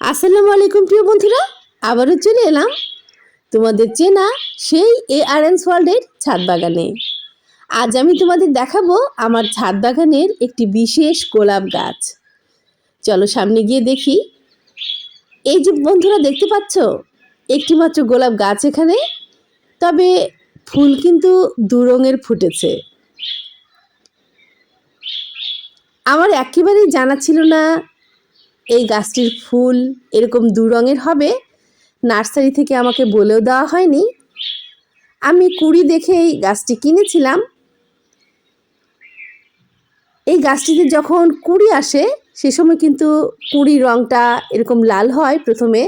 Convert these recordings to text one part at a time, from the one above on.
আসসালামু আলাইকুম প্রিয় বন্ধুরা, আবারও চলে এলাম তোমাদের চেনা সেই ARN's ওয়ার্ল্ডের ছাদ বাগানে। আজ আমি তোমাদের দেখাবো আমার ছাদ বাগানের একটি বিশেষ গোলাপ গাছ। চলো সামনে গিয়ে দেখি। এই যে বন্ধুরা দেখতে পাচ্ছ, একটি মাত্র গোলাপ গাছ এখানে, তবে ফুল কিন্তু দু রঙের ফুটেছে। আমার একেবারেই জানা ছিল না এই গাছটির ফুল এরকম দু রঙের হবে। নার্সারি থেকে আমাকে বলেও দেওয়া হয়নি। আমি কুড়ি দেখেই গাছটি কিনেছিলাম। এই গাছটিতে যখন কুড়ি আসে সে সময় কিন্তু কুড়ির রঙটা এরকম লাল হয় প্রথমে,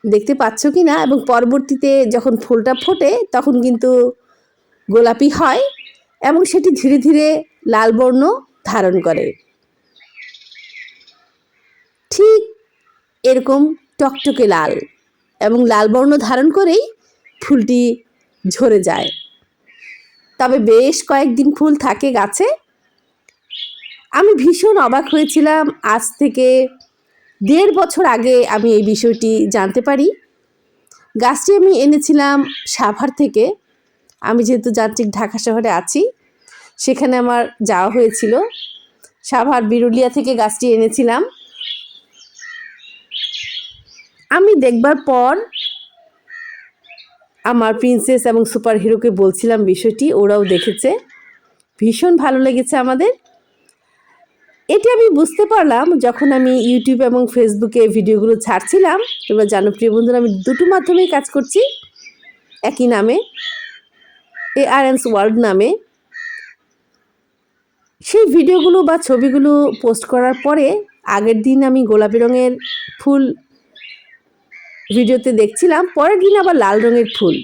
দেখতে পাচ্ছ কি না, এবং পরবর্তীতে যখন ফুলটা ফোটে তখন কিন্তু গোলাপি হয় এবং সেটি ধীরে ধীরে লাল বর্ণ ধারণ করে। ঠিক এরকম টকটকে লাল এবং লাল বর্ণ ধারণ করেই ফুলটি ঝরে যায়। তবে বেশ কয়েকদিন ফুল থাকে গাছে। আমি ভীষণ অবাক হয়েছিলাম। আজ থেকে 1.5 বছর আগে আমি এই বিষয়টি জানতে পারি। গাছটি আমি এনেছিলাম সাভার থেকে। আমি যেহেতু যান্ত্রিক ঢাকা শহরে আছি, সেখানে আমার যাওয়া হয়েছিল। সাভার বিরুলিয়া থেকে গাছটি এনেছিলাম। আমি দেখবার পর আমার প্রিন্সেস এবং সুপার হিরোকে বলছিলাম বিষয়টি, ওরাও দেখেছে, ভীষণ ভালো লেগেছে আমাদের। এটি আমি বুঝতে পারলাম যখন আমি ইউটিউব এবং ফেসবুকে ভিডিওগুলো ছাড়ছিলাম। তোমরা জানো প্রিয় বন্ধুরা, আমি দুটো মাধ্যমেই কাজ করছি, একই নামে, ARN's ওয়ার্ল্ড নামে। সেই ভিডিওগুলো বা ছবিগুলো পোস্ট করার পরে আগের দিন আমি গোলাপি রঙের ফুল ভিডিওতে দেখছিলাম, পরের দিন আবার লাল রঙের ফুল।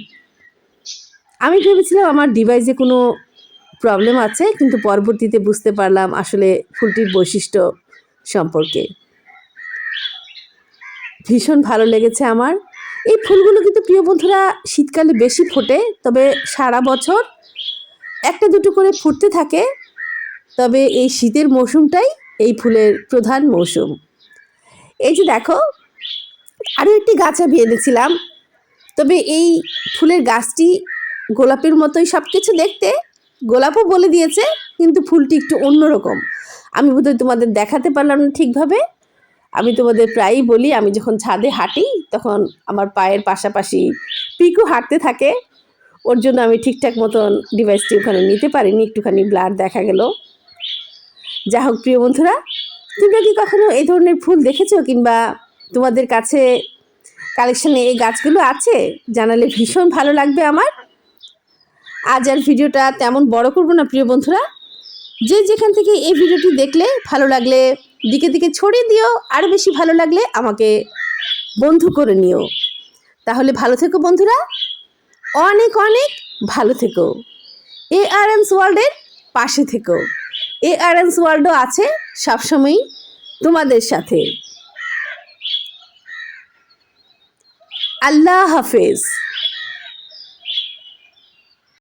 আমি ভেবেছিলাম আমার ডিভাইসে কোনো প্রবলেম আছে, কিন্তু পরবর্তীতে বুঝতে পারলাম আসলে ফুলটির বৈশিষ্ট্য সম্পর্কে। ভীষণ ভালো লেগেছে আমার। এই ফুলগুলো কিন্তু প্রিয় বন্ধুরা শীতকালে বেশি ফোটে, তবে সারা বছর একটা দুটো করে ফুটতে থাকে। তবে এই শীতের মৌসুমটাই এই ফুলের প্রধান মৌসুম। এই যে দেখো, আরও একটি গাছ আমি এনেছিলাম। তবে এই ফুলের গাছটি গোলাপের মতোই সব কিছু দেখতে, গোলাপও বলে দিয়েছে, কিন্তু ফুলটি একটু অন্যরকম। আমি বোধহয় তোমাদের দেখাতে পারলাম না ঠিকভাবে। আমি তোমাদের প্রায়ই বলি, আমি যখন ছাদে হাঁটি তখন আমার পায়ের পাশাপাশি পিকু হাঁটতে থাকে। ওর জন্য আমি ঠিকঠাক মতন ডিভাইসটি ওখানে নিতে পারিনি, একটুখানি ব্লার দেখা গেল। যা হোক প্রিয় বন্ধুরা, তোমরা কি কখনো এই ধরনের ফুল দেখেছো, কিংবা তোমাদের কাছে কালেকশনে এই গাছগুলো আছে? জানালে ভীষণ ভালো লাগবে আমার। আজ আর ভিডিওটা তেমন বড় করব না প্রিয় বন্ধুরা। যে যেখান থেকে এই ভিডিওটি দেখলে ভালো লাগলে দিকে দিকে ছড়িয়ে দিও, আরও বেশি ভালো লাগলে আমাকে বন্ধু করে নিও। তাহলে ভালো থেকো বন্ধুরা, অনেক অনেক ভালো থেকো। ARN's ওয়ার্ল্ডের পাশে থেকো। ARN's ওয়ার্ল্ডও আছে সবসময়ই তোমাদের সাথে। আল্লাহ হাফেজ।